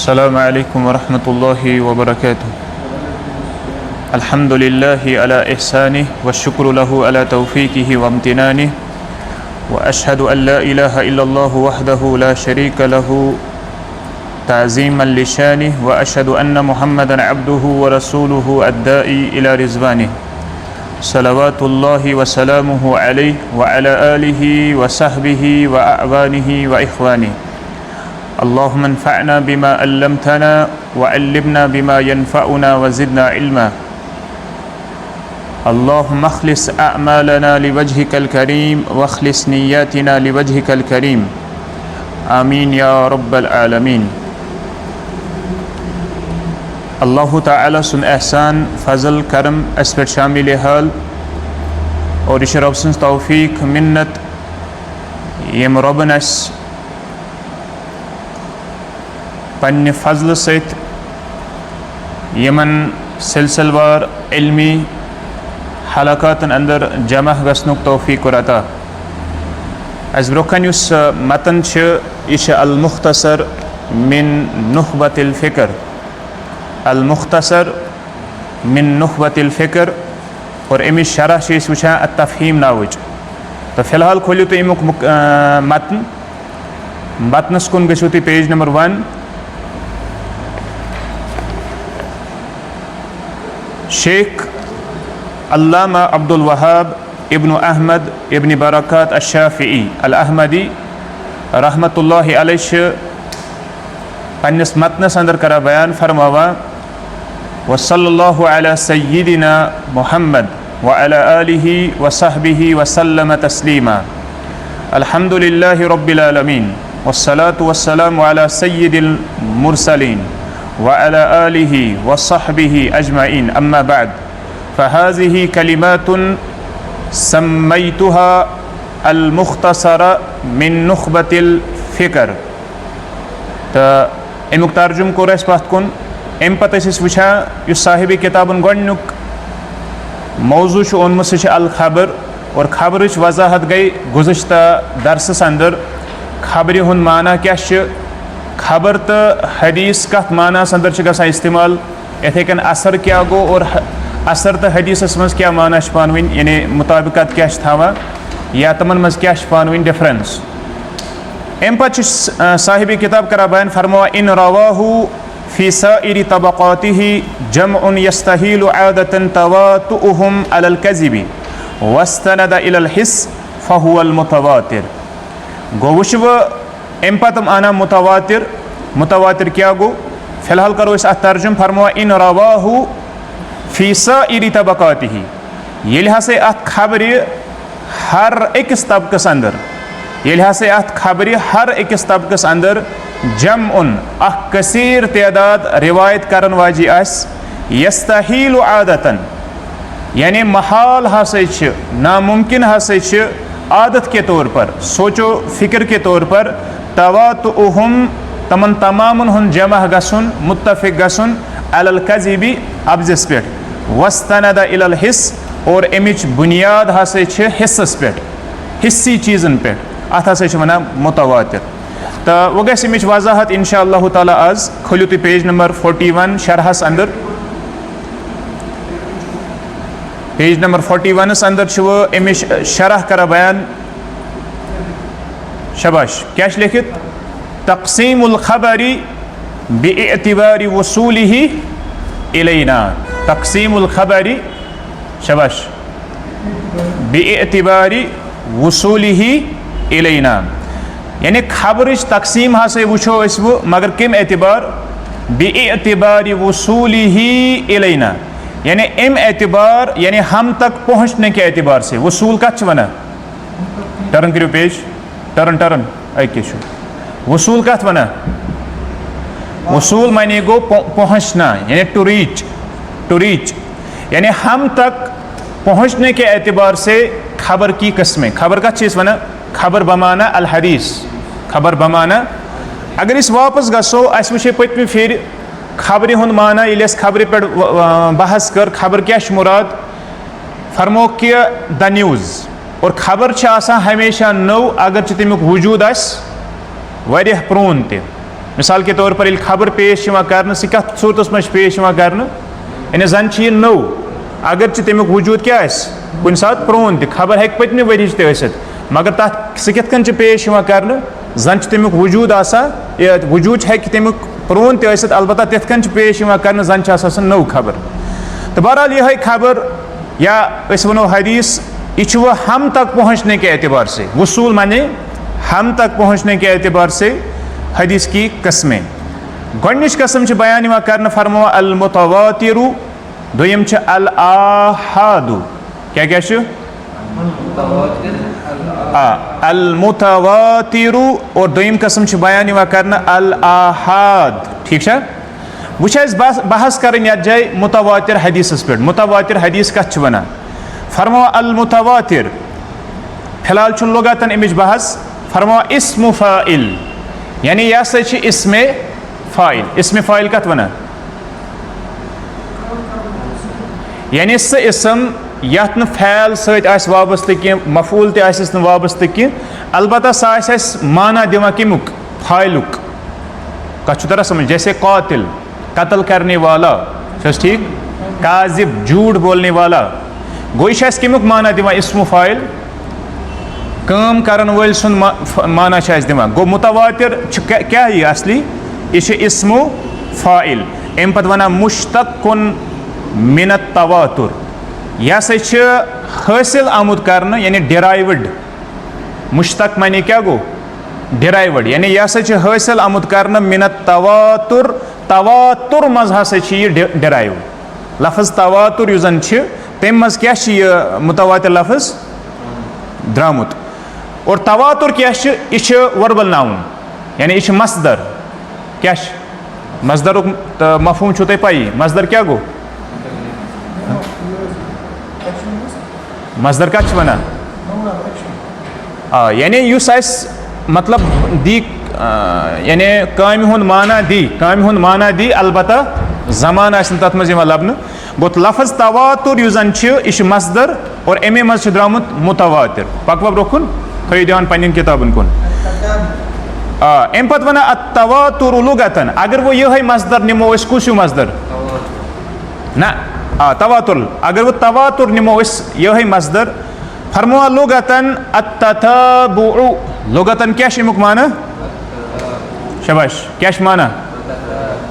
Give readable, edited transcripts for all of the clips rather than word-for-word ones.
अस्सलामु अलैकुम वरहमतुल्लाहि वबरकातुहू। अल्हम्दुलिल्लाहि अला इहसानिहि व शुक्रु लहु अला तौफीकिहि व इम्तिनानिहि व अशहदु अन ला इलाहा इल्लल्लाहु वहदहु ला शरीका लहु ताज़ीमन लिशानिहि व अशहदु अन्न मुहम्मदन अब्दुहु व रसूलुहु अद्दाई इला रिज़वानिहि सलवातुल्लाहि व सलामुहु अलैहि व अला आलिहि व सहबिहि व अअवानिहि व इख्वानिहि। अल्लाहुम्मा अन्फ़अना बिमा अल्लमतना व अल्लिमना बिमा यनफ़अुना व ज़िदना इल्मा। अल्लाहुम्मा अख़लिस अअमालना लिवजहिकल करीम व अख़लिस निय्यातिना लिवजहिकल करीम। आमीन या रब्बल आलमीन। अल्लाह ताला सुन एहसान फ़ज़ल करम अस पे शामिल हाल और यह रब सन्ज़ तौफ़ीक़ मिन्नत यम रबन अस पन्ने फ़ज़ल सहित यमन सिलसिलवार इल्मी हलकातन अंदर जमा गसनुक तौफ़ीक़ अता। अस ब्रोखन युस मतन यह अल मुख्तसर मिन नुख़बतिल फ़िक्र, अल मुख्तसर मिन नुख़बतिल फ़िक्र और अमिच शरह वुचान अत-तफ़हीम नावच। तो फ़िलहाल खोलियो तो अमुक मतनस कुन गो तुम पेज नंबर 1। शेख अल्लामा अब्दुल वहाब इब्न अहमद इब्न बरकत अश-शाफ़िई अल अहमदी रहमतुल्लाहि अलैहि पन्नस मतनस अंदर करा बयान फरमावा व सल्लल्लाहु अला सय्यिदिना मुहम्मद व अला आलिहि व सहबिहि व सल्लम तस्लीमा। अल्हम्दुलिल्लाहि रब्बिल आलमीन वस्सलातु वस्सलामु अला सय्यिदिल मुरसलीन व अला आलिहि व सहबिहि अजमईन। अम्मा बाद फ़हाज़िही कलिमातुन सम्मैतुहा अल मुख्तसर मिन नुख़बतिल फ़िक्र। तो अमुक तर्जुम कोर अस पथ कुन अम पत वुचान युस साहिब किताबन गोडनुक मौजू ओनमुत सह अल खबर और खबरच वजाहत गई गुज़श्ता दरसस अंदर। खबर हुंद माना क्या खबर तो हदीस कथ मानास अंदर गसान इस्तेमाल, इथे कन असर क्या गो और असर तो हदीसस मज क्या माना पान वन यानी मुताबिकत क्या थावा या तमन मज क्या पान वन डिफरेंस। अम पे साहिब किताब करा बयान फरमावा इन रवाहु फ़ी साइरि तबक़ातिही जमउन यस्तहीलु आदतन तवातुहुम अलल कज़िबि वस्तनद इलल हिस्स फ़हुवल मुतवातिर। गो वुच व अम पतम आना मुतवातिर। मुतवातिर क्या गो? फ़िलहाल करो इस तर्जुम फरमावा इन रवाहु फ़ी साइरि तबक़ातिही येल हसे अत खबर हर अकिस तबकस अंदर, येल हसे अत खबर हर अकिस तबकस अंदर जमउन अख कसीर तादाद रिवायत करन वाजी आस यस्तहीलु आदतन यानी महाल हसे नामुमकिन हसे आदत के तौर पर सोचो फ़िक्र के तौर पर तवातुहुम तमन तमामन हुन जमा गसुन मुत्तफ़िक़ गसुन अलल कज़िबि अब्ज़िस पे वस्तनद इलल हिस्स और अमिच बुनियाद हसे हिस्सस पे हिस्सी चीज़न पे अत हसे वनान मुतवातिर। तो वो गस अमिच वजाहत इंशाअल्लाह ताला आज खोलियो तुम पेज नंबर 41 शरहस अंदर। पेज नंबर 41 अंदर वो अमिच शरह करा बयान। शबाश क्या लिखित तक़सीमुल ख़बरी बिइतिबारि वसूलिही इलैना। तक़सीमुल ख़बरी शबाश बिइतिबारि वसूलिही इलैना यानी खबरच तकसीम हसे वुचो वो मगर कम एतबार बिइतिबारि वसूलिही इलैना यानी अम एतबार यानी हम तक पहुँचने के एतबार से। वसूल कत वना टर्न करो पेज टर्न टर्न अके वसूल कत वना वसूल माने गो पहुँचना यानी टू रीच यानी हम तक पहुँचने के एतबार से खबर की किस्में। खबर कत चीज़ वना खबर बमाना अल हदीस खबर बमाना। अगर इस वापस गसो अस वो पत्म फिर खबर हुंद माना ये खबर पे बहस कर खबर क्या मुराद फरमो कि द न्यूज़ और खबर हमेशा नौ अगर तमुक वजूद आस वारियाह प्रोन ते मिसाल के तौर पर खबर पेश कर कत सूरत मज पेश कर यानी जन नौ अगर तमिक वजूद क्या कुन सात प्रोन खबर हे पत्म वरिच तथ मगर तथ सह कथ पेश कर जन तमिक वजूद वजूद हे तमिक प्रोन तथ अलबत्ता तिथ कन पेश कर जन सह नौ खबर तो बहरहाल यह खबर या वनो हदीस यह वह हम तक पहुँचने के एतबार से वसूल माने हम तक पहुँचने के एतबार से हदीस की कस्में गोडनिच कसम बयान कर फरमा अल मुतवातिरु दोयम अल आहादु क्या क्या अल मुतवातिरु और दोयम कसम बयान कर अल आहाद ठीक है वह बहस कर जाए मुतवातिर हदीस पे मुतवातिर हदीस कत वन फरमा अल मुतवातिर फिलहाल लुगतन अमिच बहस फरमा इस्म फाइल यानी यह सा इसमें फ़ाइल कत वन यानी सह इसम यथ न फैल सत वाबस्त कह मफूल तस वाबस्त कह अलबत्ता सह माना दिवान कमुक फ़ाइलुक कत तरह समझ जैसे कातिल कत्ल करने वाला ठीक काजिब झूठ बोलने वाला गो यह कमुक माना दिवान इस्म फ़ाइल काम करन वल सुन माना दिवान गो मुतवातिर क्या यह असली यह इस्मु फ़ाइल अम पत वन मुश्तक़ुन मिनत तवातुर यह सा हासिल आमुद कर यानी डिराइवड मुश्तक माने क्या गो डिराइवड यानी यह सा हासिल आमुद कर मिनत तवातुर तवातुर मज हसा डिराइव लफ्ज़ तवातुर यु जन तम मज क्या मुतवातिर लफ्ज़ द्रामुत और तवातुर क्या यह वर्बल नाउन यानी यह मसदर क्या मसदर मफहूम छो तुम पई मसदर क्या गो मसदर कत वन यानी मतलब दी यानी काम हुंद माना दी अलबत्ता जमान तथ मज लबन गो लफ्ज़ तवातुर यु जन यह मसदर और अमे मज द्रामुत मुतवातिर पकव ब्रोखुन थो ध्यान पन्न किताबन कुन अम पत वन तवातुर लुगतन अगर वो यह मसदर निमो कुस मसदर ना तवातुर अगर वो तवातुर निमो यह मसदर फरमा लुगतन अत्तताबुउ लुगतन क्या अमुक माना शबाश क्या माना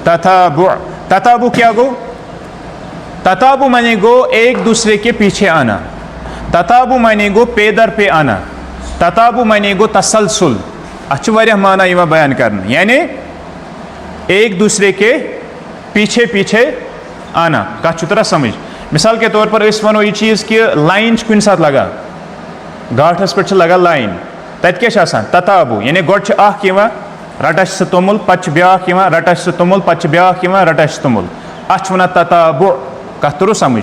तताबु क्या गो तताबु माने गो एक दूसरे के पीछे आना तताबु माने गो पे दर पे आना तताबु माने गो तसलसल अच्छ माना यह बयान कर यानी एक दूसरे के पीछे पीछे आना कत तरह समझ मिसाल के तौर पर वनो यह चीज़ कि लाइन कुन सात लगा गाठस पे लगा लाइन तत क्या तताबु यानी गोड रटा सह तोमुल पत ब्या रटा सह तोमुल पत ब्या रटा सह तोमुल अत वन तताबु कत तरह समझ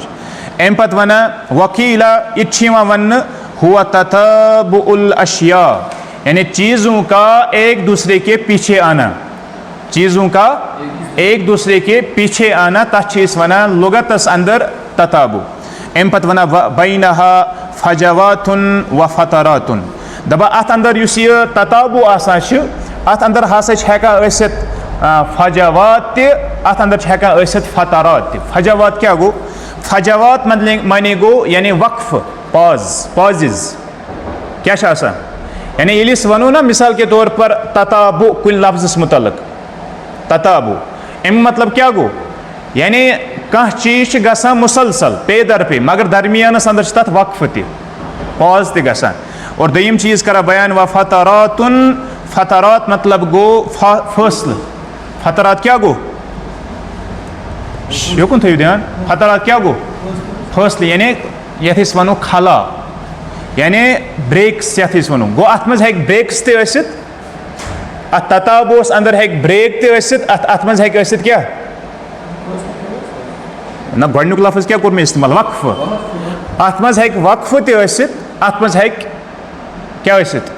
अम पत वन वकीला यह वन हुआ तताबुल अशिया यानी चीज़ों का एक दूसरे के पीछे आना चीज़ों का एक दूसरे के पीछे आना तथ वना लुगतस अंदर तताबु अम पत वन बैनहा फजवातुन व फतरातुन दबा अत अंदर युस यह तताबु अत अंदर हसा फजवात अत अंदर हेकान फतरात फजवात क्या गो फजवात माने गो यानी वक्फ पॉजेज क्या यानी ये वनो ना मिसाल के तौर पर तताबु कुल लफ्ज़ मुतल्लिक तताबु अम मतलब क्या गो यानी कह चीज़ गसान मुसलसल पे दर पे मगर दरमियानस अंदर तथ वक्फ पॉज गसान और दोयम चीज़ करा बयान व फतरातुन फतरात मतलब गो फसल फतरात क्या गो योकुन थो ध्यान फतरात क्या गो फसल यानी यथ वनो खला यानी ब्रेक्स यथ वनो गो अत मज हेक ब्रेक्स तसित अत तताबुस अंदर हेक ब्रेक तसित अत मज हेक असित क्या ना गोडनुक लफ्ज़ क्या कोर में इस्तेमाल वक्फ अत मज हेक वक्फ तसित अत मज हेक क्या असित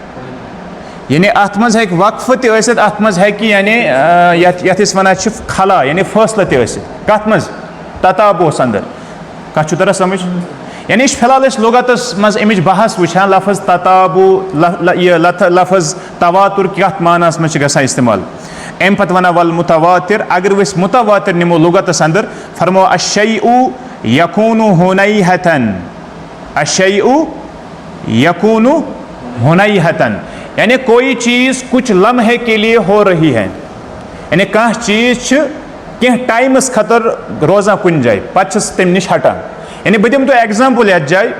यानी अत मज हेक वक्फ तसित अत मज हेक यानी यथ वनान खला यानी फैसला तसित कत मज तताबुस अंदर कत तरह समझ यानी फिलहाल लुगतस मज अमिच बहस वुचान लफ्ज़ तताबु लफ्ज़ तवातुर कत मानस मज गसान इस्तेमाल अम पत वना वल मुतवातिर अगर वस मुतवातिर निमो लुगतस अंदर फरमो अश्शैउ यकूनु हुनैहतन, अश्शैउ यकूनु हुनैहतन, यानी कोई चीज़ कुछ लम्हे के लिए हो रही है, यानी कह चीज़ कह टाइमस खतर रोजान कुन जाए पे तम नश हटान। यानी बह दिम तो एग्जाम्पल यथ जाए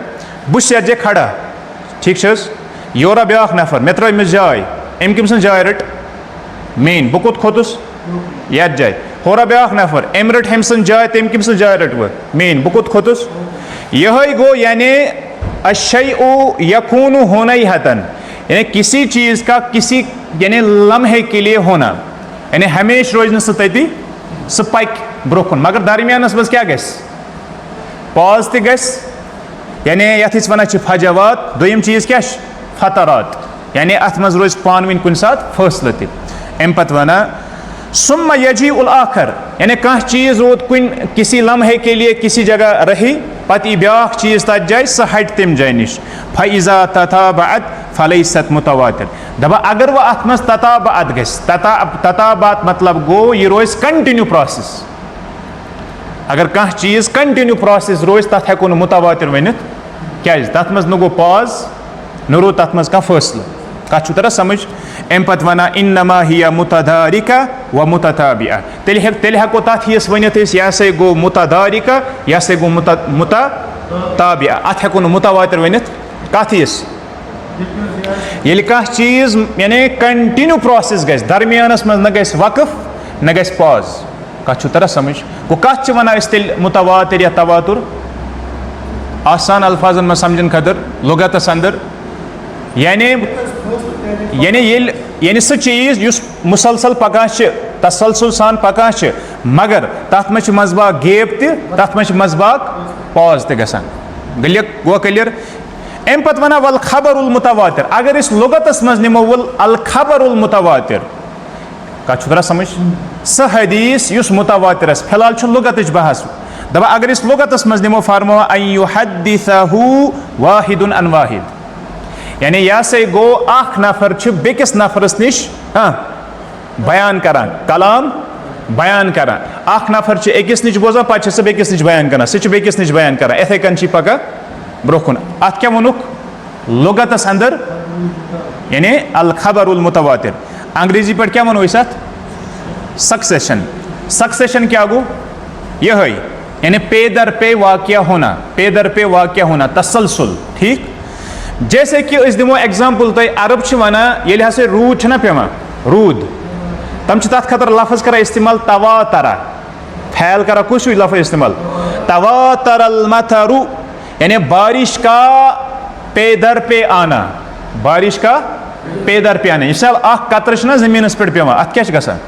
बुस यथ जाए खड़ा, ठीक योरा ब्या नफर मे त्रो अमिस जाय, अम कम जाय रट मेन बह कोत खोतुस यथ जाए, होरा ब्या नफर अम रट हम सन जाय तम कम जाय रट वह मेन बह कोत खोतुस। यह गो यानी अश्शैउ यकूनु हुनैहतन, यानी किसी चीज़ का किसी यानी लम्हे के लिए होना, यानी हमेश रोज सह तती सह पक ब्रोकुन, मगर दरमियानस मज क्या गस पॉज त गस, यानी यथ वन फजवात, दोयम चीज़ क्या फतरात, यानी अथ मज रोज पान वन कुन सात फैसले त। अम पत वना सुम्मा यजीउल आखर, यानी कह चीज़ रोत कुन किसी लम्हे के लिए किसी जगह रही, पत यी ब्याख चीज़ तथ जाए सह हट तम जाय निश, फ़इज़ा तताबअत फलैसत मुतवातिर, दपा अगर वह अथ मज तताबअत गस, तताबअत मतलब गो यह रोज कंटिन्यू प्रोसेस, अगर कह चीज़ कंटिन्यू प्रोसेस रोज तथ हेको न मुतवातिर वनित, क्या तथ मज न गो पॉज न रो तथ मज कह फैसला, कथ तरह समझ। अम पत वना इन्नमा हिया मुतदारिका व मुतताबिआ, तेल हेको तथ हिस वनित यह से गो मुतदारिका यह से गो मुतताबिआ, अथ हेको न मुतवातिर वनित कथ हिस ये कह चीज़ यानी कंटिन्यू प्रोसेस गस, दरमियानस मज न गस वक़फ़ न गस पॉज, कथ तरह समझ। गो कथ वना तेल मुतवातिर या तवातुर आसान अल्फाजन में समझन खतर लुगतस अंदर, यानी सह चीज़ युस मुसलसल पकान तसलसल सान पकान, मगर तथ मज मजबाग गेप तथ मज मजबाग पॉज त गसान, गो क्लियर। अम पत वना वल खबरुल मुतवातिर, अगर इस लुगतस मज निमो वल अल खबरुल मुतवातिर, कथ तरह समझ, सह हदीस युस मुतवातिर फिलहाल लुगतच बहस, दपा अगर इस लुगतस मज निमो फरमो अन युहद्दिसहु वाहिदुन अन वाहिद, यानी यह से गो अख नफर बेकिस नफरस निश बयान करान, कलाम बयान करान, अख नफर अकिस निश बोजान पे सह बेकिस निश बयान करान, सह बेकिस निश बयान करान, इथे कन पका ब्रोकुन, अत क्या वनुक लुगतस अंदर यानी अल खबरुल मुतवातिर, अंग्रेजी पर क्या वनो अत सक्सेशन, सक्सेशन क्या गो यह यानी पे दर पे वाक़या होना, पे दर पे वाक़या होना, तसलसल, ठीक। जैसे कि इस दिमो एग्जाम्पल तय अरब वना ये हसा रूद ना पेवान, रूद तम तथ खतर लफज कर इस्तेमाल तवातरा, फैल करा कुछ लफज इस्तेमाल तवातरल मतरु, यानी बारिश का पे दर पे आना, बारिश का पे दर पे आना, मिसाल अख कतर ना जमीनस पे पेवान, अत क्या गसान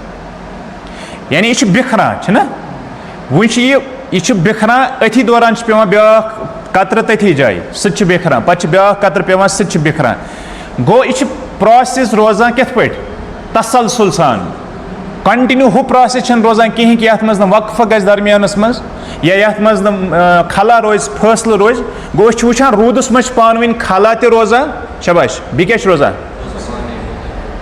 यानी यह बिखरान ना, वन यह बिखरान, अथी दौरान पेवान ब्या कतर तथी जाए सह बिखरान, पे ब्या कतर पेवान सह बिखरान, गो यह प्रोसेस रोजान कथ पे तसलसल सान, कंटिन्यू हु प्रोसेस रोजान कहें कि मज वक्फ गस दरमियानस मज या यथ मज खला रोज फैसले रोज, गो वुचान रूदस मज पान वन खला त रोजान, शबाश बी क्या रोजान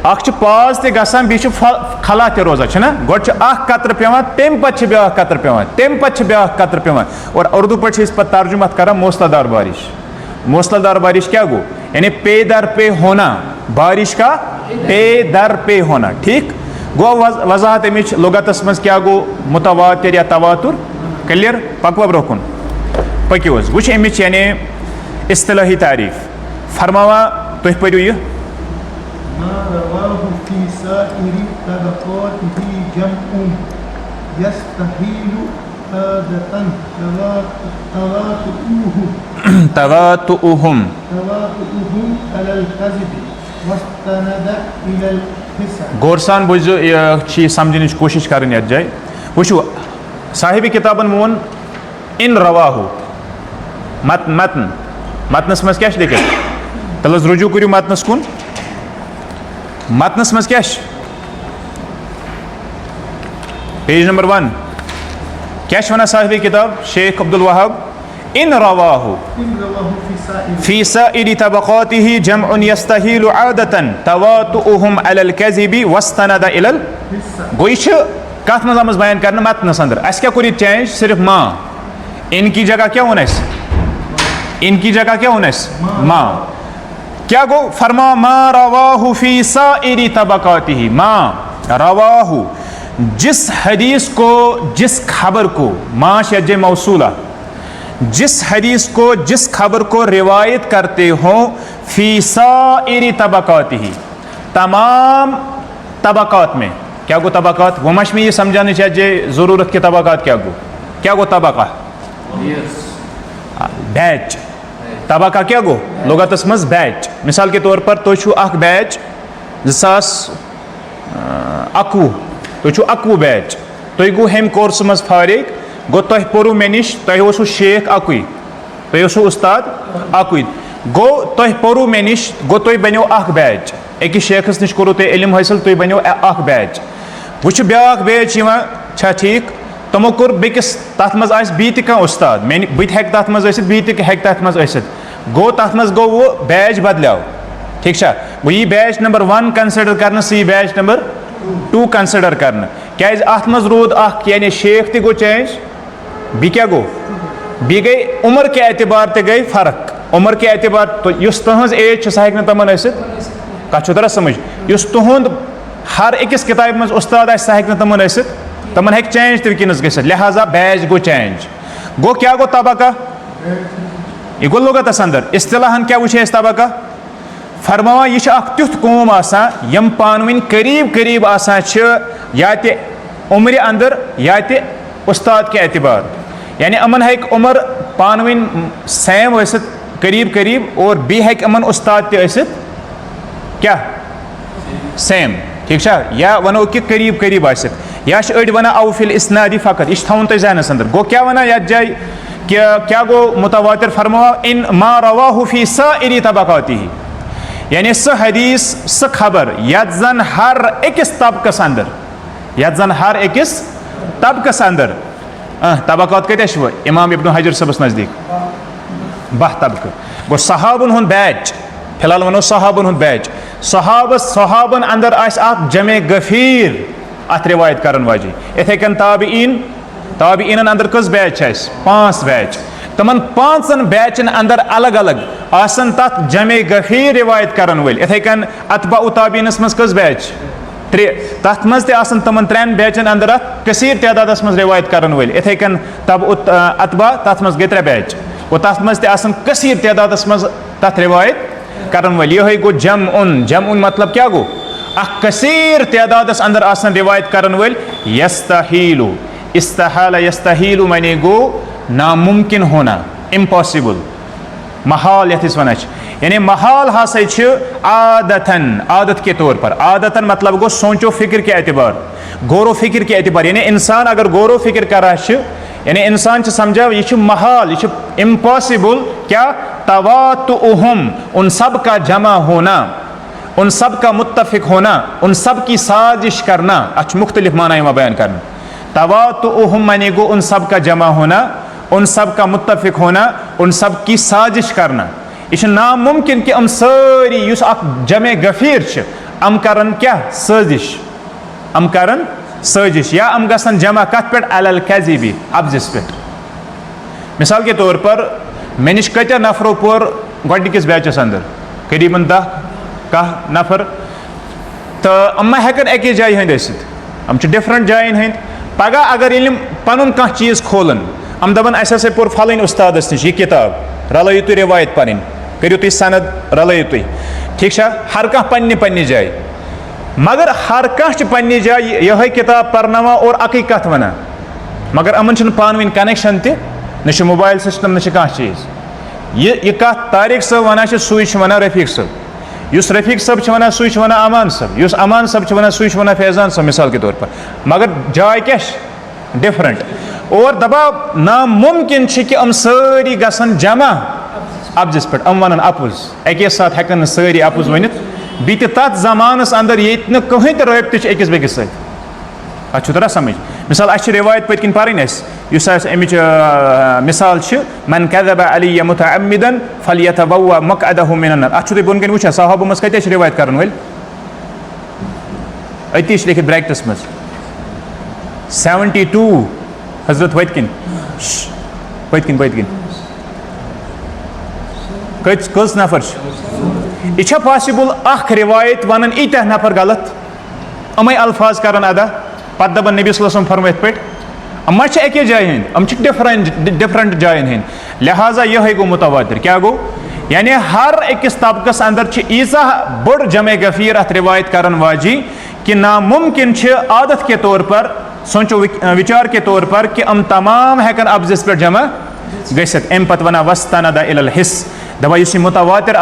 अख पाज त गसान बी खला त रोजान ना, गो अख कतर पेवान तम पे ब्या कतर पेवान, तम पे ब्या कतर पेवान, और उर्दू पे तर्जुमा कर मौसलादार बारिश, मौसलादार बारिश क्या गो यानी पे दर पे होना, बारिश का पे दर पे होना, ठीक। गो वजाहत अमिच लुगतस मज क्या गो मुतवातिर या तवातुर, क्लियर। पकवा ब्रोकुन पकि वुच अमिच यानी इस्तिलाही तारीफ फरमावा तुह पढ़ो यह तवातुउहुम गौर सान बुझो यह समझने की कोशिश कर जाए, वुचो साहिब किताबन मोन इन रवाहु मतन मतनस मज क्या लिखित, तल रुजू करू मतनस कुन, मतनस मज क्या पेज नंबर 1 क्या वना साहिब किताब शेख अब्दुल वहाब इन रवाहु फी साइरि तबक़ातिही जमउन यस्तहीलु आदतन तवातुउहुम अलल कज़िबि वस्तनद इलल। गो यह कत मज आमज बयान करने मतनस अंदर अस क्या कोर चेंज सिर्फ माँ, इनकी जगह क्या होना, इनकी जगह क्या होना, माँ। क्या गो फरमा मा रवाहु फी साइरि तबक़ातिही, माँ रवाहु जिस हदीस को, जिस खबर को, माँ शज्जे मौसूला, जिस हदीस को, जिस खबर को रिवायत करते हो, फी साइरि तबक़ातिही तमाम तबक़ात में। क्या गो तबक़ात, वो मश में ये समझाने चाहिए ज़रूरत के तबक़ात क्या गो तबक़ा, बैच, तबक़ा क्या गो लुगतस मज बैच। मिसाल के तौर पर तो अख बैच 2021 तो अकवु बैच, तो गो हम कोर्स मज फारिग, गो तुह पोरू मे निश, तुह शेख अकुई, तुह उस्ताद अकुई, गो तुह पोरू मे निश, गो तुह बनो अख बैच, अकिस शेखस निश कोरू तुह इल्म हासिल, तुह बनो अख बैच। वो ब्याक बैच छा ठीक, तमो कोर बेकिस तथ मज आस बी त उस्ताद, मे बत हेक तथ मज आसित, बी त हेक तथ मज आसित, गो तथ मज गो वो बैच बदलाव, ठीक छा। गो यह बैच नंबर 1 कंसिडर करना, सी बैच नंबर 2 कंसिडर करना, क्या अत मज रूद अख यानी शेख त गो चेंज, बी क्या गो, बी गई उम्र के एतबार ते गई फर्क, उम्र के एतबार तो युस तहज एज सह हेक तमन आसित, कत तरह समझ, युस तुहुंद हर अकिस किताब मज उस्ताद आस सह हेक तमन आसित, तमन हेक चेंज त वनस गसित, लिहाजा बैच गो चेंज। गो क्या गो तबक़ा, यह गो लुगतस अंदर, इस्तिलाहन क्या वुचे तबक़ा, फरमावा यह तुथ कौम आसान यम पानवन करीब करीब आसान या ते उम्र अंदर या ते उस्ताद के एतबार, यानी अमन हेक उम्र पानवन सेम आसित करीब करीब, और बी हेक अमन उस्ताद ते आसित क्या सेम, ठीक छा, या वनो कि करीब करीब आसित, या अड़ वन अवफिल इस्नादी फ़कत, यह थवन तुम जहनस अंदर। गो क्या वन ये जाय क्या गो मुतवातिर फरमावा इन मा रवाहु फी साइरि तबक़ातिही, यानी स हदीस स खबर यत जन हर अकिस तबकस अंदर, यत जन हर अकिस तबकस अंदर, तबक़ात कत इमाम इब्न हजर सबस नज़दीक 12 तबक। गो सहाबन हुंद बैच, फिलहाल वनो सहाबन हुंद बैच, सहाबन अंदर आस जमे गफीर अत रिवायत करन वाजी, इथे कन ताबीन अंदर कस बैच 5 बैच, तमन 5 बैचन अंदर अलग अलग आसन तथ जमे गफीर रिवायत करन वल, इथे कन अतबा ताबीनस मज कस बैच 3, तथ मज तमन तमन 3 बैचन अंदर कसीर तादादस मज रिवायत करन वल, इथे कन तब अतबा तथ मज गई 3 बैच, वो तथ मज कसीर तादादस मज तथ रिवायत करन वल। यह गो जमउन मतलब क्या गो, अख कसीर तादादस अंदर आसन रिवायत करन वल। यस्तहीलु, इस्तहाला यस्तहीलु माने गो नामुमकिन होना, इम्पॉसिबल, महाल यथिस वना, यानी महाल हासिल छ आदतन, आदत के तौर पर, आदतन मतलब गो सोचो फिक्र के एतबार, गौरो फिक्र के एतबार, यानी इंसान अगर गौरो फिक्र कर रहा, यानी इंसान समझा यह महाल, यह इम्पॉसिबल, क्या तवातुउहुम उन सब का जमा होना, उन सब का मुत्तफिक होना, उन सब की साजिश करना, अच्छा मुख्तलिफ माना यहाँ बयान करना, तवातुउहुम माने गो उन सब का जमा होना, उन सब का मुत्तफिक होना, उन सब की साजिश करना। यह नामुमकिन कि हम सारी युस अख जमे गफीर छ, हम करन क्या साजिश, हम करन साजिश, या हम गसन जमा कत पे अलल कज़िबि, अब्जिस पे। मिसाल के तौर पर मे निश कत नफरों पर गोडनिकिस बैचस अंदर करीबन 10 नफर, तो अम्मा हेकन अकिस जाय हंद आसित, हम डिफरेंट जायन हंद, पगह अगर इल्म पनुन कह चीज खोलन, हम दपन अस पोर फलन उस्तादस निश यह किताब, रलयु तुम रिवायत पन, करियो तुम सनद, रलयु तुम, ठीक छा, हर कह पन्ने जाय, मगर हर कह पन्ने जाय यह किताब परनावा और अकी कथ वना, मगर अमन पानवन कनेक्शन त न मोबाइल सिस्टम न कह चीज, यह कथ तारिक सब वना सुई वना रफीक सब, युस रफीक सब वना सुई वना अमान सब, युस अमान सब वना सुई वना फैजान सब, मिसाल के तौर पर, मगर जाय क्या डिफरेंट, और दबा नामुमकिन कि हम सारी गसन जमा अब्जिस पे, हम वन अपुज, अके साथ हेकन सारी अपुज वन, बी तथ जमानस अंदर ये कहें तो रबत अकिस बेकिस सत, अच्छ तरह समझ। मिसाल अस रिवायत पत्किन पढ़ युस अमिच मिसाल मन कज़ब अलैय मुतअम्मिदन फलयतबव्वा मक़अदहु मिनन नार। अत तुम बोन वुचान सहाबों मज कत रिवायत करन वल अति लिखित ब्रैकेटस मज 72 हजरत वत किन कस नफर यह पॉसिबल अख रिवायत वन इत नफर गलत अमे अल्फाज कर अदा पत दपन नबी सल्लल्लाहु अलैहि वसल्लम फरमायत पे अम्मा अके जाय हंद डिफरेंट जायन हंद लिहाजा यह गो मुतवातिर क्या गो यानी हर अकिस तबकस अंदर ईसा बड़ जमे गफीर अत रिवायत करन वाजी कि नामुमकिन आदत के तौर पर सोचो विचार के तौर पर कि हम तमाम हेकन अब्जिस पे जमा गसित अम पत वना वस्तनद इलल हिस्स दपा यह मुतवातिर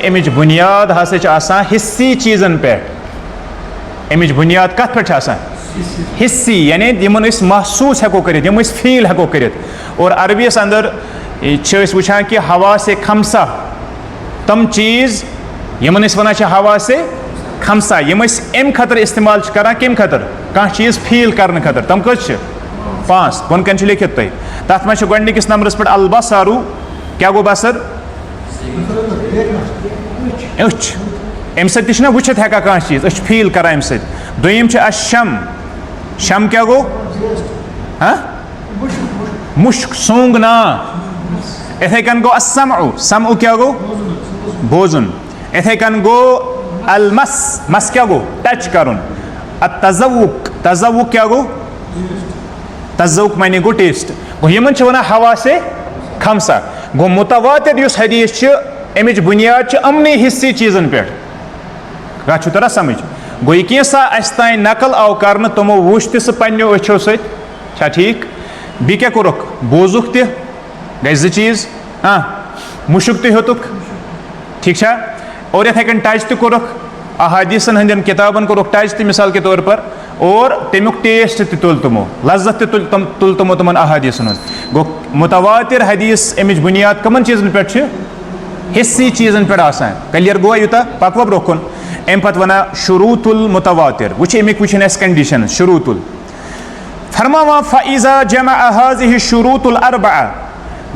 अमिच बुनियाद हसा हिस्सी चीज़न पे अमिच बुनियाद कत पे हिस्सी यानी यमन महसूस हेको कर फील हेको कर और अरबीस अंदर वुचान कि हवा से खमसा तम चीज़ यमन वन हवा से खमसा यम अम खतर इस्तेमाल कर कम खतर कह चीज़ फील करने खतर तम कस 5 बोन कन लिखित तुम तथ मे गोडनिकिस नंबरस पे अलबसारू क्या गो बसर अच अम सत वुचित हेका कह चीज़ फील कर अम सम अशम शम क्या गो मुश्क सूंगना इथे कन गो असमउ क्या गो बोजुन इथे कन गो अलमस क्या गो टच करुन तज़व्वुक क्या गो तज़व्वुक माने गो टेस्ट गो यमन वन हवा से खमसा गो मुतवातिर युस हदीस अमिच बुनियाद अमनी हिस्सी चीज़न पे कह तरह समझ गो यह तान नकल आव कर तमो वुच तह पन्नो अछो सत ठीक बी क्या कोरुक बोजुक तह गई 2 चीज़ मुशुक तह हेतुक ठीक और इथे कन टच तह कोरुक अहादीसन हंदन किताबन कोरुक टच तह मिसाल के तौर पर और तमुक टेस्ट तह तुल तमो लज्जत तुल तमो तमन अहादीसन गो मुतवातिर हदीस अमिच बुनियाद कमन चीज़न पे हिस्सी चीज़न पे क्लियर गो यूता पकवा ब्रोकुन अम पत वना शुरूतुल मुतवातिर वुच अमिक वुचन अस कंडीशन शुरूतुल फरमावा फ़इज़ा जमा हाज़िहि शुरूतुल अर्बअ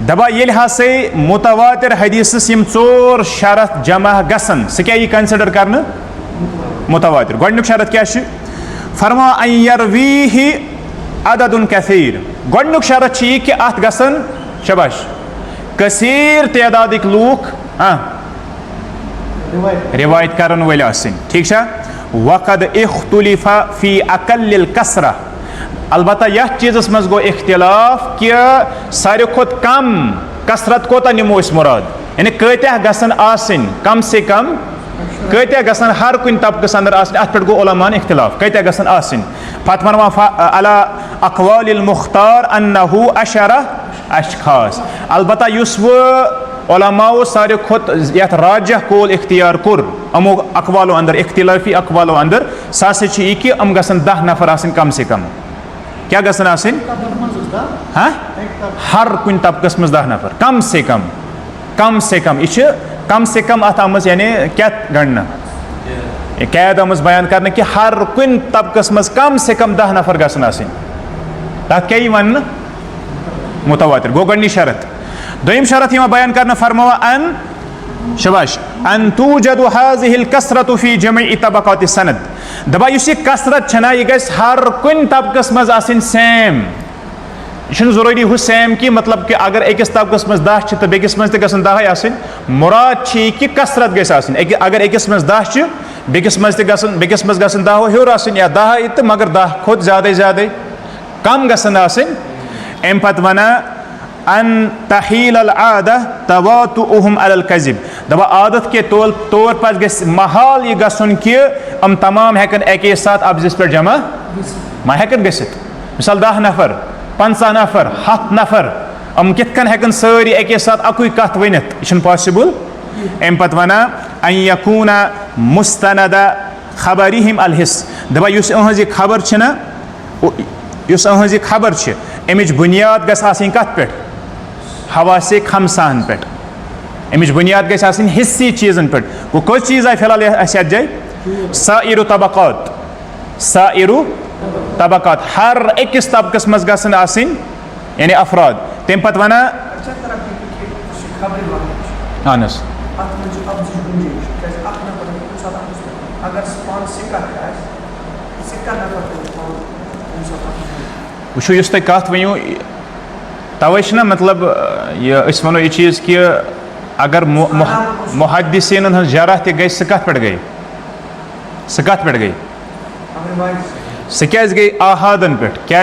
दबा ये हसे मुतवातिर हदीस यम 4 शरत जमा गसन स क्या कंसिडर करने मुतवातिर गोडनुक शरत क्या फरमा अन यरवीहि अददुन कसीर गोडनुक शरत कि अत गसन शबाश कसीर तदादिक लूख रिवायत करन वल आसिन ठीक वक़द इख्तुलिफ़ा फ़ी अक़ल्लिल कसरा अलबत्ता यह चीज़स मज गो इख्तिलाफ कि सारे खुद कम कसरत कोता निमो मुराद यानी कत्या गसन आसिन कम से कम कत्या गसन हर कुन तबकस अंदर आसिन अत पे गो उलमान इख्तिलाफ कत्या गसन आसिन फत फरमा अला अक़वालिल मुख्तार अन्नहु अशरा अशखास अलबत्ता युस वो उलमाओ सारे खुद यथ राजह कोल इख्तियार कुर अमो अक़वालो अंदर इख्तिलाफी अक़वालो अंदर सासे छी कि अम गसन 10 नफर आसिन कम से कम क्या गसन आसिन हर कुन तबकस मज 10 नफर कम से कम यह कम से कम अत आमज यानी क्या गणना कैद आमज बयान करने कि हर कुन तबकस मज कम से कम 10 नफर गसन आसिन तथ क्या वन मुतवातिर गो गणनी शरत दोयम शरत यह बयान करना फरमावा अन शबाश अन तूजदु हाज़िहिल कसरतु फी जमीइ तबक़ाति सनद दबा युस कसरत छना यह गस हर कुन तबकस मज आसिन सेम यह जरूरी हु सेम कि मतलब कि अगर अकिस तबकस मज 10 तो बेकिस मज गसन 10 आसिन मुराद कि कसरत गस आसिन अगर अकिस मज 10 बेकिस मज गसन 10 हेर आसिन या 10 तो मगर 10 खोत ज्यादा कम गसन आसिन अम पत वना अन तहील अल आदा तवातुहुम अलल कज़िब दबा आदत के तौर पर गस महाल यह गसन कि हम तमाम हेकन एके साथ अब्जिस पे जमा मा हेकन गसित मिसाल 10 नफर 50 नफर 7 नफर हम कितकन हेकन सारी एके साथ अकुई कथ वनित यह पॉसिबल अम पत वना अन यकूना मुस्तनदा खबरिहिम अल हिस्स दबा युस अहज खबर छना युस अहज खबर छ अमिच बुनियाद गस आसिन कथ पे हवा से खमसान पे अमिच बुनियाद गस आसिन हिस्सी चीज़न पे वो कस चीज़ आए फिलहाल अत जाए साइरु तबक़ात हर अकिस तबकस मज गसन आसिन यानी अफराद तम पत वना अहन वो इस तुम कत वो तवे ना मतलब ये वो यह चीज़ कि अगर मुहद्दिसीन हज जरह त गई सह कत पे गई सह क्या गई आहादन पे क्या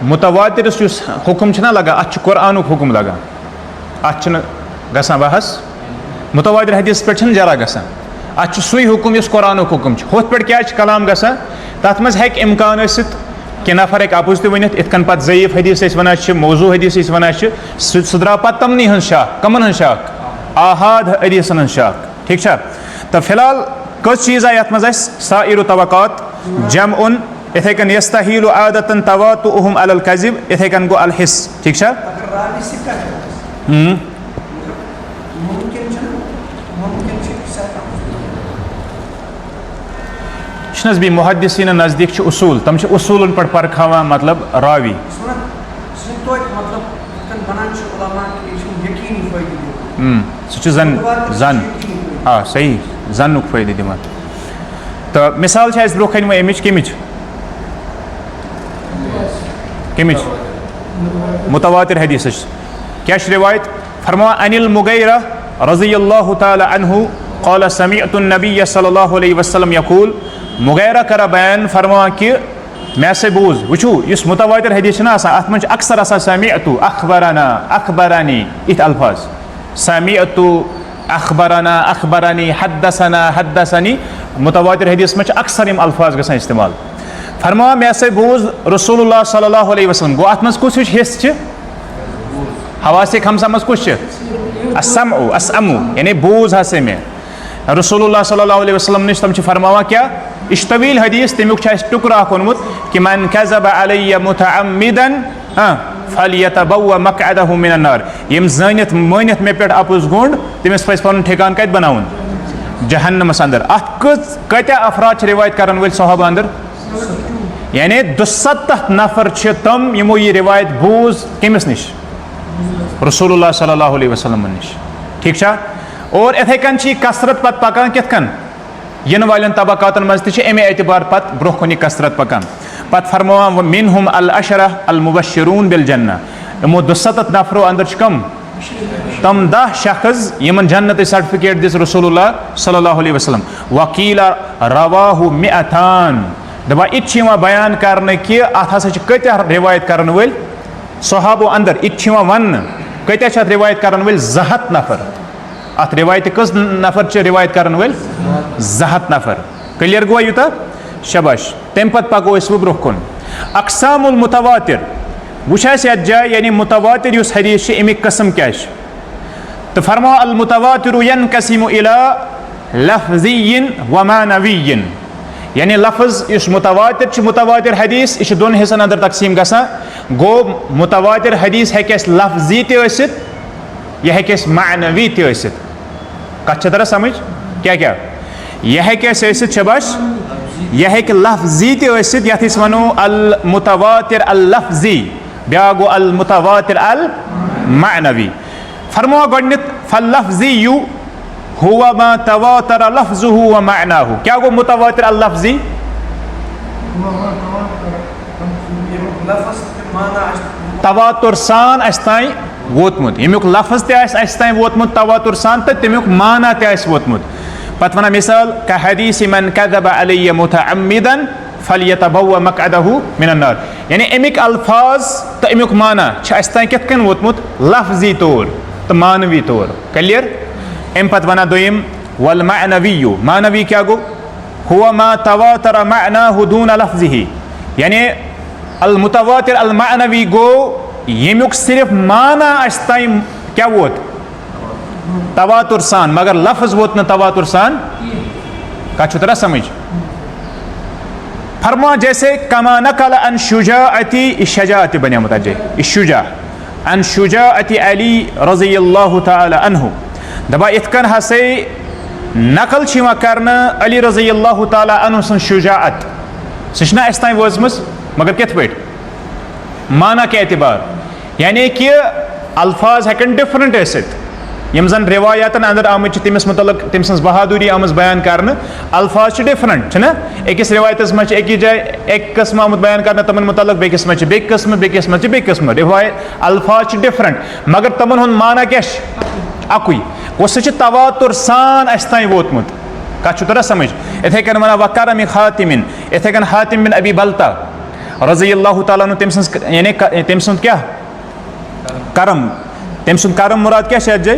मुतवातिर हुक्म ना लगा अत कुरान हुक्म लगा अत ग बहस मुतवातिर हदीस पे जरा ग अत सू हुक्म इस कुरान हुक्म हुत पे क्या कलाम ग तथ मज हेक इम्कान कि नफर हेक अपुज त वन इतन पे ज़ईफ़ हदीस वन मौजू हदीस वन सह द्राव पे तमनी हज शाख कमन हज शाख आहाद हदीसन हज शाख ठीक तो फिलहाल कस चीज़ आय अत मज साइर तवक़ात जम उन इथे कन यस्तहीलु आदतन तवातुहुम अलल कज़िब इथे कन गो अल हिस ठीक छनस भी मुहद्दिसीन नज़दीक उसूल तम उसूलन पर परखावा मतलब रावी सह जन हाँ सही जनुक फ़ायदे दिवान तो मिसाल ब्रो कन अमिच कमिच मुतवातिर हदीस क्या रिवायत फरमा अनिल मुगैरा रज़ियल्लाहु ताला अन्हु क़ाल समिअतु नबिय्य सल्लल्लाहु अलैहि वसल्लम यक़ूल मुगैरा कर बयान फरमा कि मैं से बूझ वुचू इस मुतवातिर हदीस अत मन अक्सर समिअतु अखबरना अखबरानी इत अल्फाज समिअतु अखबरना अखबरानी हद्दसना हद्दसनी मुतवातिर हदीस में अक्सर यम अल्फाज गसान इस्तेमाल फरमा मैं से बूझ रसूलुल्लाह सल्लल्लाहु अलैहि वसल्लम गो अत मज कुछ हिस्स हवासे खमसा मज कुछ असमउ असमु यानी बूझ हसे में रसूलुल्लाह सल्लल्लाहु अलैहि वसल्लम निश तम फरमावा क्या इश्तवील हदीस तमुक टुकरा ओनमुत कि मन कज़ब अलैया मुतअम्मिदन फलयतबव्व मक़अदहु मिनन नार यम जानित मानित मे पे अपुज गोंड तमिस पज़ पनुन ठिकान कत बनाउन जहन्नमस अंदर अत कत्या अफराद रिवायत करन वल सहाबा अंदर यानी 270 नफर तम यमो ये रिवायत बूझ कमिस निश रसूलुल्लाह सल्लल्लाहु अलैहि वसल्लम निश ठीक और इथे कन कसरत पत पकान कित कन इन वाल तबकातन मज अमे एतबार पत ब्रो कुन कसरत पकान पत फरमावा मिनहुम अल अशरा अल मुबश्शिरून बिल जन्ना यमो 270 नफरो अंदर कम तम 10 शख्स यमन जन्नत सर्टिफिकेट दिस रसूलुल्लाह सल्लल्लाहु अलैहि वसल्लम वकीला रवाहु मिअतान दबा इत बयान करने कि अत हसा कत्या रिवायत करन वल सहाबो अंदर इत वन कत्या रिवायत करन वल 200 नफर अत रिवायत कस नफर रिवायत करन वल 200 नफर क्लियर गो यूता शबाश तम पत पको वो ब्रो कुन अक़सामुल मुतवातिर वुच यत जाय यानी मुतवातिर युस हदीस अमिक कस्म क्या तो फरमा अल मुतवातिरु यनक़सिमु इला लफ़्ज़िय्यिन व मानविय्यिन यानी लफ्ज़ इस मुतवातिर हदीस यह दोन हिस्सन अंदर तकसीम गसान गो मुतवातिर हदीस हेक लफ्ज़ी तसित यह हेक मानवी तसित कत तरह समझ क्या क्या यह हेक शबाश यह हेक लफ्ज़ी तसित यथ वनो अल मुतवातिर अल लफ्ज़ी ब्या गो अल मुतवातिर अल मानवी फरमा गणित फल लफ्ज़ी हुआ मा तवातर लफ्ज़ुहु व मानाहु क्या गो मुतवातिर अल लफ्ज़ी तवातुर सान अस्ताई वोतमुत यमुक लफ्ज़ ते वोतमुत तवातुर सान तो तमुक माना ते वोतमुत पत वना मिसाल का हदीस मन कज़ब अलैया मुतअम्मिदन फलयतबव्व मक़अदहु मिनन नार यानी अमिक अल्फाज तो अमिक माना अस्ताई कित कन वोतमुत लफ्ज़ी तौर तो मानवी तौर क्लियर अम पत वना दोयम वल मानविय्यु मानवी क्या गो हुआ मा तवातर मानाहु दून लफ्ज़िही यानी अल मुतवातिर अल मानवी गो यमुक सिर्फ माना अस्ताई क्या वोत तवातुर सान मगर लफ्ज़ वोत न तवातुर सान का तरह समझ फरमा जैसे कमा नकल अन शुजाअती शजाअत बनियामत अजय शुजा अन शुजाअती अली रज़ियल्लाहु ताला अन्हु दबा इतकन हसे नकल करना अली रज़ियल्लाहु ताला अन्हु सन शुजाअत सह अस्ताई वजमस मगर कित पे माना के एतबार, यानी कि अल्फाज हेकन डिफरेंट ऐसित यम जन रिवायातन अंदर आमत तमिस मुतलक तम सज बहादुरी आमज बयान करने अल्फाज डिफरेंट ना अकिस रिवायतस मज एक जाय एक किस्म आमत बयान करने तमन मुतलक बेकिस मज बे किस्म बेकिस मज बे किस्म रिवायत अल्फाज डिफरेंट मगर तमन हुन माना क्या अकुई वह तवातुर सान अस ताई वोतमुत कत तरह समझ इथे कन वना वकरम खातिमिन इथे कन हातिम बिन अबी बल्ता रज़ियल्लाहु तआला अन्हु तम सज यानी तम सुंद क्या करम तम सुंद करम मुराद क्या है जय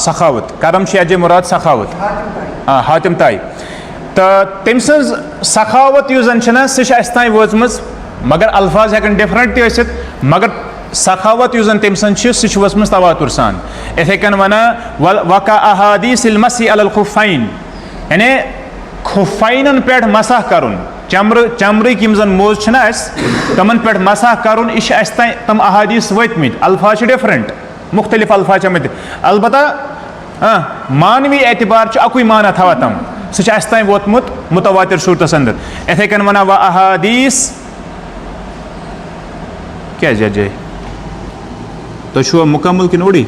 सखावत करम अजय मुराद सखावत हातिम ताई तो तम सज सखावत युजन सह ताई वोचम मगर अल्फाज हेकन डिफरेंट तसित मगर सखावत युजन तम सह वचम तवातुर सान इथे कन वना वका अहादीसिल मसी अलल खुफैन यानी खुफैनन पे मसह करुन चमरिक यम जन मोज तमन पे मसह करुन यह तम अहादीस वतमित अल्फाज डिफरेंट मुख्तलिफ अल्फाज आमत अलबत्ता मानवी एतबार अकुई माना थवा तम सह ताई वोतमुत मुतवातिर सूरतस अंदर इथे कन वना व अहादीस क्या जय तो मुकम्मल कि ओडी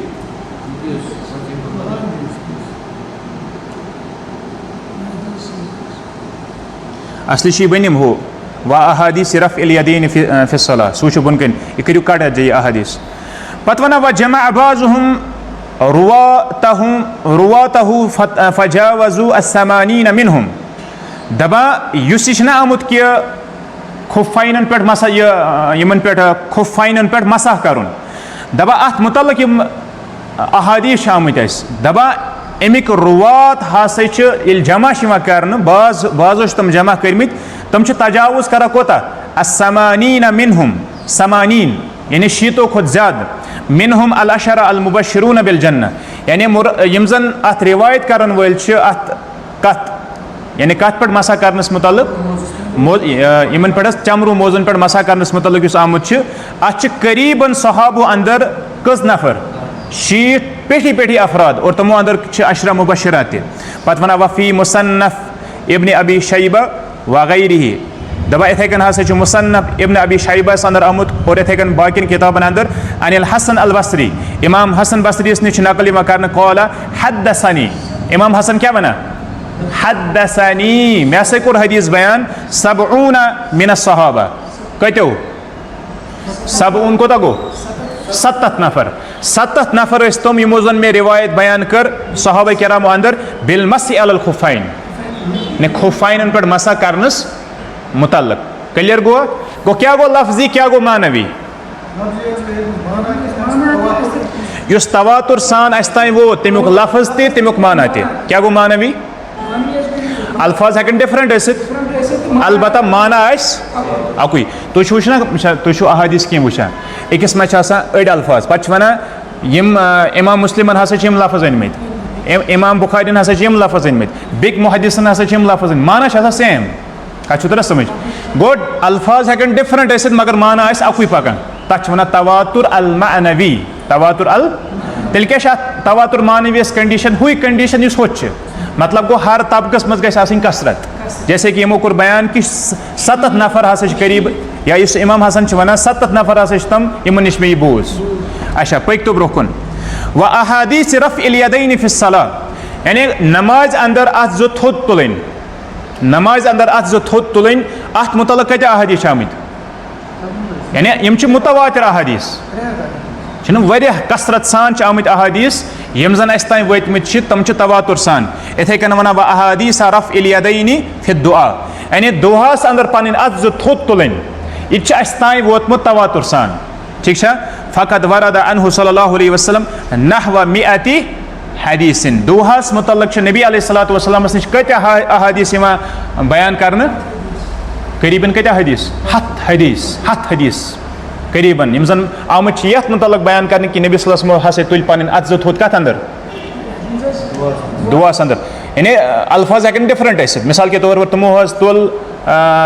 असली बनिम हो व अहादीस रफ़ इल यदैन फि सलाह सूच बुनकन यह करू कट जय अहादीस पत वन व जमा बाज़ुहुम रुवातहु फजावज़ु अस्समानीन मिनहुम दबा युस यह आमुत कि खुफैनन पे मसा यमन पे खुफैनन पे मसह करुन दबा अत मुतल्लिक़ यम अहादीस आमुत दबा अमिक रुवात हसा जमा कर बाज तम जमा कर्मित तम तजावुज़ कर कोता अस्समानीन मिनहुम समानीन यानी शीतो खुद ज्यादा मिनहुम अल अशरा अल मुबश्शिरून बिल जन्नह यानी यम जन अत रिवायत करन वल अत कत यानी कत पे मसा करनस मुतल्लिक़ यमन पे चमरू मोजन पे मसा करनस मुतल्लिक़ आमुत अत करीबन सहाबो अंदर कस नफर 60 पेठी अफराद और तमो अंदर अशरा मुबशरा पत वना वफ़ी मुसन्नफ़ इब्न अबी शैबा वगैरिही दबा इथे कन हसा मुसन्नफ़ इब्न अबी शैबा अंदर आमुत और इथे कन बाकिन किताबन अंदर अनिल हसन अल बसरी इमाम हसन बसरी निश नकल कर कौला हद्दसनी इमाम हसन क्या बना हद्दसनी मे से कोर हदीस बयान सबऊना मिन सहाबा कतो सबऊन कोता गो 70 नफर 70 नफर तम यमो जन मे रिवायत बयान कर सहाबा किरामो अंदर बिल मसी अलल खुफैन ने खुफैन पे मसा करनस मुतल्लिक़ क्लियर गो क्या गो लफ्जी क्या गो मानवी युस तवातुर सान अस ताई वो तमुक लफ्ज ते तमुक माना ते क्या गो मानवी अल्फाज हेकन डिफरेंट अलबत्ता माना अकुई तुम वुना तुम अहादीस कह वुचान अकिस मे अड़ अल्फाज पे वना इमाम मुस्लिमन हसा लफ्ज अनमित इमाम बुखारीन हसा लफ्ज अनमित बिक मुहद्दिसन हसा लफ्ज माना सेम कत तरह समझ गो अल्फाज हेकन डिफरेंट मगर माना अकुई पकान तथ वन तवातुर अल मानवी तवातुर अल तेल क्या तवातुर मानवी कंडीशन हुई कंडीशन इस मतलब गो हर तबकस मज गई कसरत जैसे कि यमो कोर बयान कि 70 नफर हसा करीब या इस इमाम हसन वन 70 नफर हसा तम यमन निश मे बोज अच्छा पक तो ब्रोकुन व अहादीस रफ़ इल यदैन फि सलाह यानी नमाज अंदर अत जो थोद तुलन नमाज अंदर अत जो थोद तुलन अत मुतल्लिक़ कत अहादीस आमत यानी यम मुतवातिर अहादीस कसरत सान आमत अहादीस यम जन अस ताई वतमित तम तवातुर सान इथे कन वना अहादीस रफ़ इल यदैन फि दुआ यानी दुआस अंदर पन अत जो थोद तुलन यह अस ताई वोतमुत तवातुर सान ठीक फ़क़द वरद अन्हु सल्लल्लाहु अलैहि वसल्लम नहव मिअति हदीसिन दुआस मुतल्लिक़ नबी अलैहिस्सलातु वस्सलाम निश कत अहादीस बयान करने करीबन कत हदीस 7 हदीस करीबन यम जन आमत यथ मुतल्लिक़ बयान करने कि नबी सल्लल्लाहु अलैहि वसल्लम हसे तुल पन अत जो थोद कत अंदर दुआस अंदर यानी अल्फाज हेकन डिफरेंट मिसाल के तौर पर तमो तुल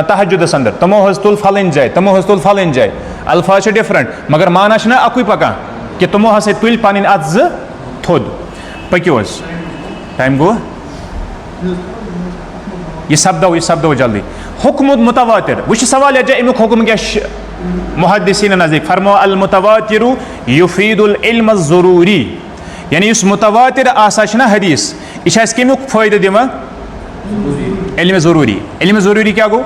तहज्जुदस अंदर तमो तुल फलन जाए तमो तुल फलन जाए अल्फाज डिफरेंट मगर माना अकुई पकान कि तमो हसे तुल पन अत जो थोद पक्यो टाइम गो ये सपदो जल्दी। हुक्म मुतवातिर वो सवाल अमुक हुक्म क्या मुहद्दिसीन नज़दीक फरमो अल मुतवातिरु युफीदुल इल्म ज़रूरी यानी उस मुतवातिर आसा हदीस यह कमुक फ़ायदे दिवान इल्म ज़रूरी। इल्म ज़रूरी क्या गो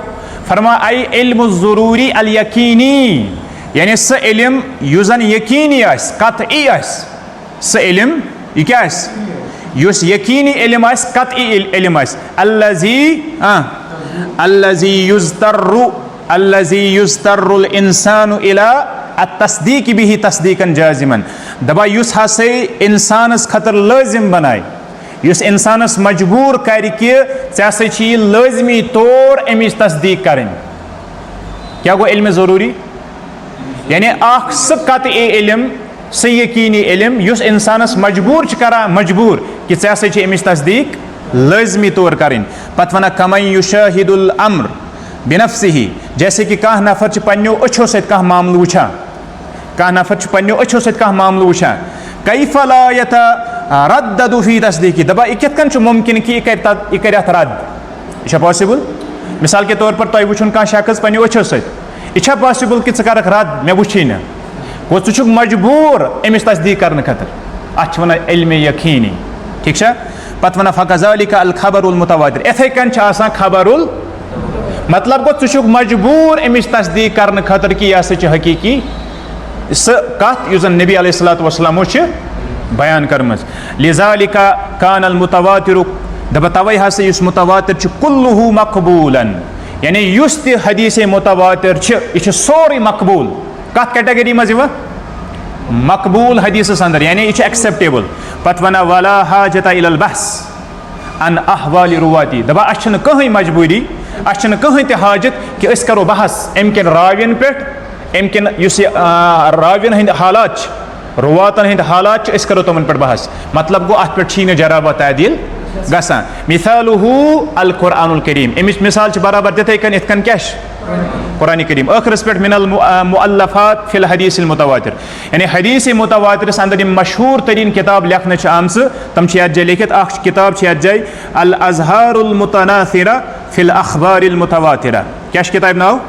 फरमा आई इल्म ज़रूरी अल यकीनी यानी स इल्म युस जन यकीनी आस कतई आस स इल्म यह क्या आस युस यकीनी इल्म आस कतई इल्म आस अल्लज़ी युज़्तर्रुल इंसानु इला अत्तस्दीक़ बिही तस्दीक़न जाज़िमन दबा युस हसे इंसानस खतर लाजिम बनाए युस इंसानस मजबूर कर कि ऐसा लाजमी तौर अमिच तस्दीक करें। क्या गो इल्म ज़रूरी यानी स कतई इल्म स यकीनी इल्म युस इंसानस मजबूर करा मजबूर कि ऐसा अमिच तस्दीक लाजमी तौर करें। पत वन कमई युशाहिदुल अम्र बिनफ्सिही जैसे कि कह नफर पन्नो अच्छो सत कह मामल वुछान कह नफर पन्नो अच्छो सत कह मामल वुछान कैफ ला यतरद्ददु फी तस्दीक़ी दबा यह कित मुमकिन कि यह कर रद्द यह पॉसिबल। मिसाल के तौर पर तुम वुछुन कह शख्स पन्नो अच्छो सत यह पॉसिबल कि कर रद्द मे वुछी न गो च मजबूर अमिस तस्दीक करने खतर अत वन इल्म यकीनी ठीक है। पत वन फ़कज़ालिका अल खबरुल मुतवातिर इथे कन खबरुल मतलब गो च मजबूर अमिच तस्दीक करने खतर कि यह सच हकीकी स कत युस नबी अलैहिस्सलातु वस्सलामो बयान करमज। लिज़ालिका कान अल मुतवातिरु दबा तवै हसे युस मुतवातिर कुल्लुहु मकबूलन यानी युस ति हदीस मुतवातिर यह सोरी मकबूल कत कैटेगरी मज मकबूल हदीस अंदर यानी यह एक्सेप्टेबल। पत वना वला हाजता इलल बहस अन अहवाल रुवाती दबा अच्छन कहीं मजबूरी अच्छन कहीं ते हाजत कि अस करो बहस अमकिन रावियन पे अमकिन रावियन हंद हालात रुवातन हंद हालात अस करो तमन पे बहस मतलब गो अत पे जराबा तादील गसान। मिसालुहु अल कुरानुल करीम अमिच मिसाल बराबर दिथे कन इथ कन क्या कुरान करीम आखिरस पे मिनल मुअल्लफात फिल हदीस मुतवातिर यानी हदीस मुतवातिर अंदर मशहूर तरीन किताब लिखने आम तम ये लिखित किताब ये अल अज़हारुल मुतनासिरा फिल अखबारिल मुतवातिरा क्या किताब नाव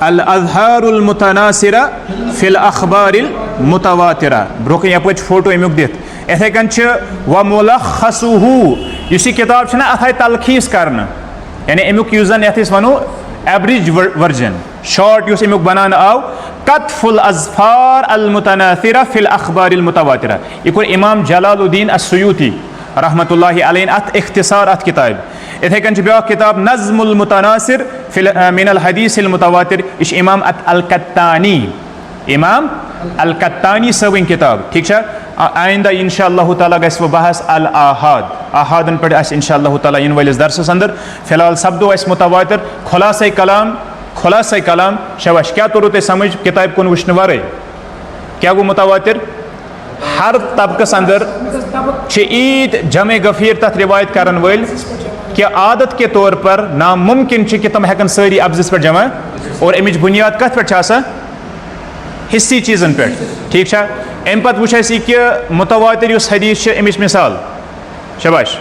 अल अज़हारुल मुतनासिरा फिल अखबारिल मुतवातिरा ब्रोक यप फोटो अमुक दित इथे कन व मुलख्खसुहु इस किताब अत तलखीस करना यानी अमुक युस जन ये वनो एवरेज वर्जन शॉर्ट युस अमुक बनान आव कतफुल अज़फार अल मुतनासिरा फिल अखबारिल मुतवातिरा यह कोर इमाम जलालुद्दीन अस्सुयूती रहमतुल्लाहि अलैहि अत इख्तिसार अत किताब। इथे कन ब्या किताब नज़्मुल मुतनासिर फिल मिनल हदीसिल मुतवातिर इस इमाम अल कत्तानी इमाम अल कत्तानी सविन किताब ठीक है। आइंदा इंशाअल्लाह ताला गस बहस अल आहाद आहादन पे इंशाअल्लाह ताला इन वालिस दरस अंदर फिलहाल सब्दो अस मुतवातिर खुलासा कलाम शबाश क्या तोरो ते समझ किताब कुन वुचन वारे क्या गो मुतवातिर हर तबकस अंदर ईद जमे गफीर तथ रिवायत करन वल कि आदत के तौर पर नामुमकिन कि तम हेकन सारी अब्जिस पर जमा और अमिच बुनियाद कत पे हिस्सी चीज़न पे ठीक है। अम पत वुच कि मुतवातिर युस हदीस अमिच मिसाल शबाश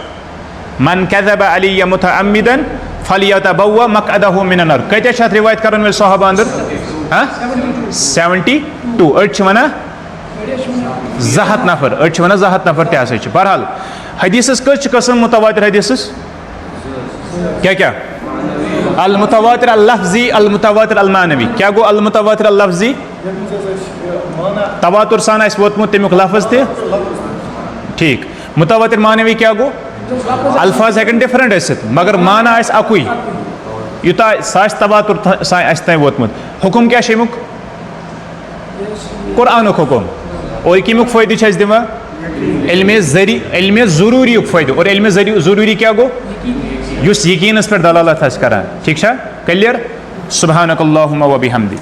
मन कज़ब अलैया मुतअम्मिदन फलियतबव्वा मक़अदहु मिनन नार कत रिवायत करन वल सहाबा अंदर 72 अड़ वना ज़हत नफर अड़ वना ज़हत नफर तह बहरहाल हदीस कस कस्म मुतवातिर हदीस क्या क्या अल मुतवातिर अल लफ्ज़ी अल मुतवातिर अल मानवी क्या गो अल मुतवातिर अल लफ्ज़ी तवातुर सान वोतमुत तमुक लफ्ज़ ते ठीक। मुतवातिर मानवी क्या गो अल्फाज हेकन डिफरेंट आसित मगर माना आस अकुई यूता सास तवातुर ताई वोतमुत हुकुम क्या अमुक कुरानुक हुकुम और कमुक फ़ायदे दिवान इल्म ज़रूरी फ़ायदे और इल्म ज़रूरी क्या गो युस यकीनस पे दलालत करान ठीक है क्लियर। सुब्हानकल्लाहुम्मा व बिहम्दिक।